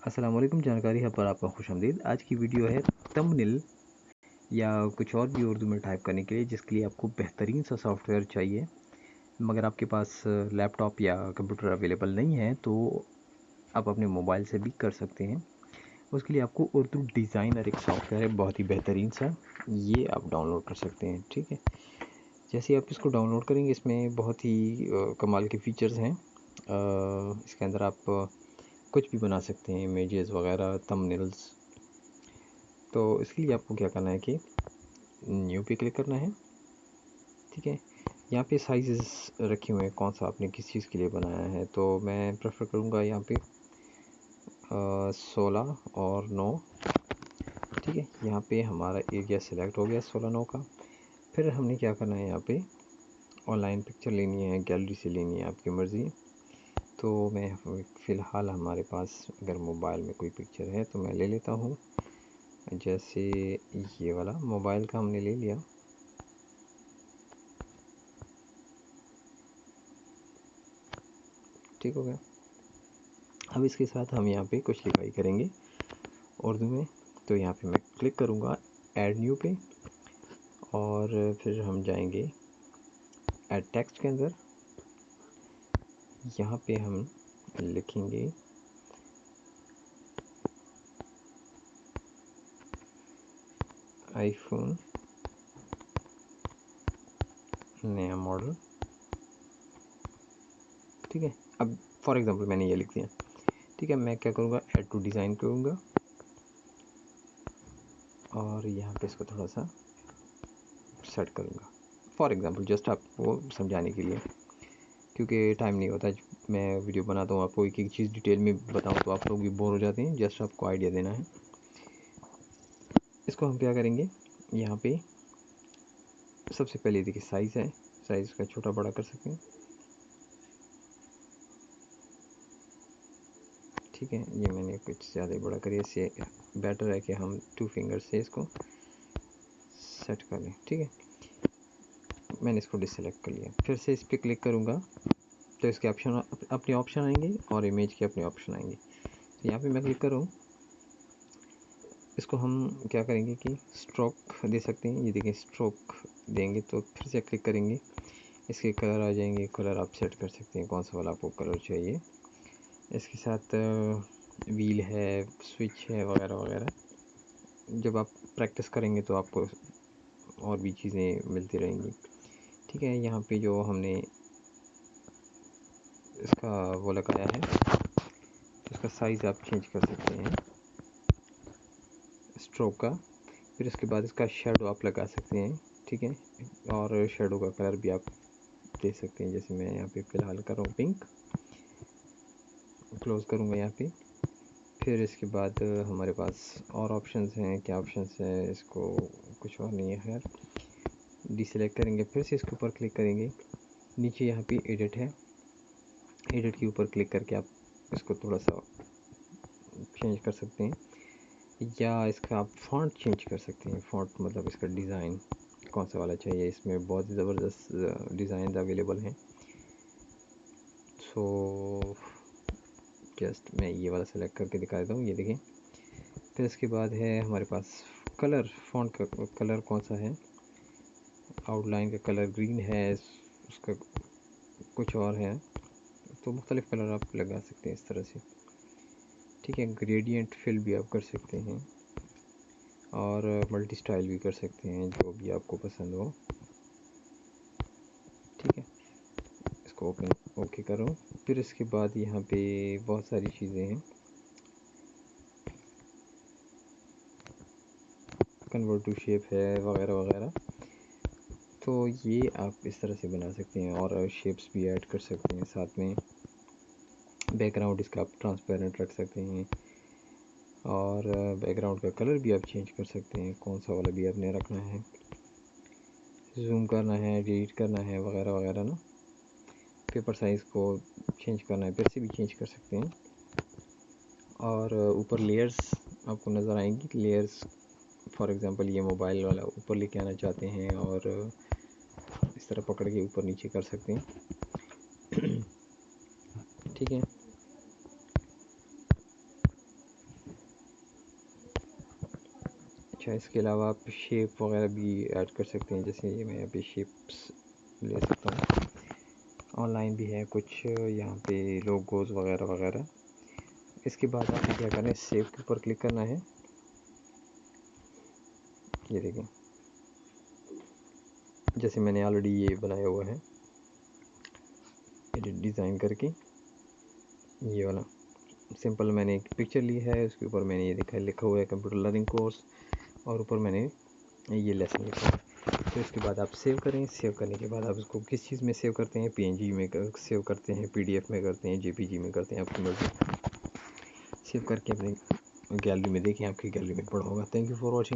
अस्सलामुअलैकुम। जानकारी है पर आपका खुशामदीद। आज की वीडियो है थंबनेल या कुछ और भी उर्दू में टाइप करने के लिए, जिसके लिए आपको बेहतरीन सा सॉफ्टवेयर चाहिए। मगर आपके पास लैपटॉप या कंप्यूटर अवेलेबल नहीं है तो आप अपने मोबाइल से भी कर सकते हैं। उसके लिए आपको उर्दू डिज़ाइनर एक सॉफ्टवेयर है, बहुत ही बेहतरीन सा, ये आप डाउनलोड कर सकते हैं। ठीक है, जैसे आप इसको डाउनलोड करेंगे इसमें बहुत ही कमाल के फीचर्स हैं। इसके अंदर आप कुछ भी बना सकते हैं, इमेजेस वगैरह, थंबनेल्स। तो इसके लिए आपको क्या करना है कि न्यू पे क्लिक करना है। ठीक है, यहाँ पे साइजेस रखे हुए हैं, कौन सा आपने किस चीज़ के लिए बनाया है। तो मैं प्रेफर करूँगा यहाँ पे 16 और 9। ठीक है, यहाँ पे हमारा एरिया सेलेक्ट हो गया 16/9 का। फिर हमने क्या करना है, यहाँ पे ऑनलाइन पिक्चर लेनी है, गैलरी से लेनी है, आपकी मर्ज़ी। तो मैं फ़िलहाल हमारे पास अगर मोबाइल में कोई पिक्चर है तो मैं ले लेता हूँ। जैसे ये वाला मोबाइल का हमने ले लिया। ठीक हो गया। अब इसके साथ हम यहाँ पे कुछ लिखाई करेंगे उर्दू में। तो यहाँ पे मैं क्लिक करूँगा ऐड न्यू पे, और फिर हम जाएंगे ऐड टेक्स्ट के अंदर। यहाँ पे हम लिखेंगे आईफोन नया मॉडल। ठीक है, अब फॉर एग्जांपल मैंने ये लिख दिया। ठीक है, मैं क्या करूँगा, ऐड टू डिज़ाइन करूँगा और यहाँ पे इसको थोड़ा सा सेट करूँगा। फॉर एग्जांपल जस्ट आपको समझाने के लिए, क्योंकि टाइम नहीं होता। मैं वीडियो बनाता हूँ, आपको एक एक चीज़ डिटेल में बताऊँ तो आप लोग भी बोर हो जाते हैं। जस्ट आपको आइडिया देना है। इसको हम क्या करेंगे, यहाँ पे सबसे पहले देखिए साइज़ है, साइज़ का छोटा बड़ा कर सकते हैं। ठीक है, ये मैंने कुछ ज़्यादा ही बड़ा करिए, इससे बेटर है कि हम 2 फिंगर से इसको सेट कर लें। ठीक है, मैंने इसको डिसेलेक्ट कर लिया। फिर से इस पर क्लिक करूँगा तो इसके ऑप्शन, अपने ऑप्शन आएंगे और इमेज के अपने ऑप्शन आएंगे। तो यहाँ पे मैं क्लिक करूँ, इसको हम क्या करेंगे कि स्ट्रोक दे सकते हैं। ये देखिए स्ट्रोक देंगे तो फिर से क्लिक करेंगे, इसके कलर आ जाएंगे। कलर आप सेट कर सकते हैं, कौन सा वाला आपको कलर चाहिए। इसके साथ व्हील है, स्विच है, वगैरह वगैरह। जब आप प्रैक्टिस करेंगे तो आपको और भी चीज़ें मिलती रहेंगी। ठीक है, यहाँ पे जो हमने इसका वो लगाया है, इसका साइज़ आप चेंज कर सकते हैं स्ट्रोक का। फिर उसके बाद इसका शेडो आप लगा सकते हैं। ठीक है, और शेडो का कलर भी आप दे सकते हैं। जैसे मैं यहाँ पे फ़िलहाल कर रहा हूँ पिंक। क्लोज़ करूँगा यहाँ पे। फिर इसके बाद हमारे पास और ऑप्शंस हैं। क्या ऑप्शंस है, इसको कुछ और नहीं है खैर। डिसेलेक्ट करेंगे, फिर से इसके ऊपर क्लिक करेंगे। नीचे यहाँ पे एडिट है, एडिट के ऊपर क्लिक करके आप इसको थोड़ा सा चेंज कर सकते हैं, या इसका आप फ़ॉन्ट चेंज कर सकते हैं। फ़ॉन्ट मतलब इसका डिज़ाइन कौन सा वाला चाहिए। इसमें बहुत ज़बरदस्त डिज़ाइन अवेलेबल हैं। सो जस्ट मैं ये वाला सेलेक्ट करके दिखा देता हूँ, ये देखें। फिर इसके बाद है हमारे पास कलर, फ़ॉन्ट का कलर कौन सा है। आउटलाइन का कलर ग्रीन है, उसका कुछ और है, तो मुख्तलिफ़ कलर आप लगा सकते हैं इस तरह से। ठीक है, ग्रेडियंट फिल भी आप कर सकते हैं और मल्टी स्टाइल भी कर सकते हैं, जो भी आपको पसंद हो। ठीक है, इसको ओके करो। फिर इसके बाद यहाँ पे बहुत सारी चीज़ें हैं, कन्वर्ट टू शेप है, वगैरह वगैरह। तो ये आप इस तरह से बना सकते हैं और शेप्स भी ऐड कर सकते हैं साथ में। बैकग्राउंड इसका आप ट्रांसपेरेंट रख सकते हैं और बैकग्राउंड का कलर भी आप चेंज कर सकते हैं, कौन सा वाला भी आपने रखना है, जूम करना है, डिलीट करना है, वगैरह वगैरह ना। पेपर साइज़ को चेंज करना है, फिर से भी चेंज कर सकते हैं। और ऊपर लेयर्स आपको नज़र आएंगी। लेयर्स फॉर एग्ज़ाम्पल ये मोबाइल वाला ऊपर लेके आना चाहते हैं और इस तरह पकड़ के ऊपर नीचे कर सकते हैं। ठीक है, अच्छा, इसके अलावा आप शेप वगैरह भी ऐड कर सकते हैं, जैसे ये मैं अभी शेप्स ले सकता हूँ। ऑनलाइन भी है कुछ यहाँ पे लोगोज वगैरह वगैरह। इसके बाद आपको क्या करना है, सेव के ऊपर क्लिक करना है। ये देखें, जैसे मैंने ऑलरेडी ये बनाया हुआ है एडिट डिज़ाइन करके, ये वाला सिंपल मैंने एक पिक्चर ली है, उसके ऊपर मैंने ये लिखा हुआ है कंप्यूटर लर्निंग कोर्स, और ऊपर मैंने ये लेसन लिखा है। तो इसके बाद आप सेव करें। सेव करने के बाद आप इसको किस चीज़ में सेव करते हैं, PNG में सेव करते हैं, PDF में करते हैं, JPG में करते हैं, आपकी मर्ज़ी। सेव करके अपने गैलरी में देखें, आपकी गैलरी में पड़ा होगा। Thank you for watching.